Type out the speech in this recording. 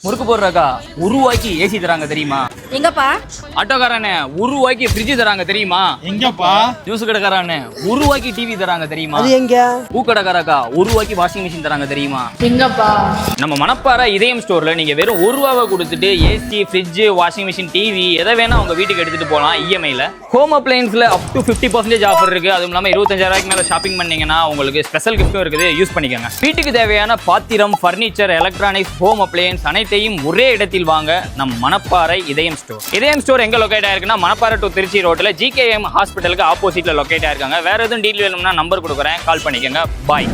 முறுக்கு போடுறக்கா ரூபாய்க்கு ஏசி தராங்க தெரியுமா? எங்கப்பா? ஆட்டோக்காரனே ரூபாய்க்கு ஃப்ரிட்ஜ் தராங்க தெரியுமா? எங்கப்பா? ஜூஸ் கடைக்காரனே ரூபாய்க்கு டிவி தராங்க தெரியுமா? அது எங்க? பூக்கடைக்காரக்கா ரூபாய்க்கு வாஷிங் மிஷின் தராங்க தெரியுமா? எங்கப்பா? நம்ம மணப்பாறை இதயம் ஸ்டோர்ல நீங்க வெறும் ரூபாவை கொடுத்துட்டு AC, fridge, washing machine, TV எதை வேணா உங்க வீட்டுக்கு எடுத்துட்டு போகலாம் EMI-ல. ஹோம் அப்ளையன்ஸ்ல அப் டு 50% ஆஃபர் இருக்கு. அதுவும் இல்லாம 25,000 மேல ஷாப்பிங் பண்ணீங்கன்னா உங்களுக்கு ஸ்பெஷல் கிஃப்ட்டும் இருக்குது. யூஸ் பண்ணிக்கோங்க. வீட்டுக்கு தேவையான பாத்திரம், ஃபர்னிச்சர், எலக்ட்ரானிக்ஸ், ஹோம் அப்ளையன்ஸ் அனைத்தையும் ஒரே இடத்தில் வாங்க நம் மணப்பாறை இதயம் ஸ்டோர். இதயம் ஸ்டோர் எங்க லொகேட் ஆயிருக்குன்னா மணப்பாறை டு திருச்சி ரோட்ல GKM ஹாஸ்பிட்டலுக்கு ஆப்போசிட்ல லொகேட் ஆயிருக்காங்க. வேற எதுவும் டீல் வேணும்னா நம்பர் கொடுக்குறேன், கால் பண்ணிக்கோங்க. பாய்.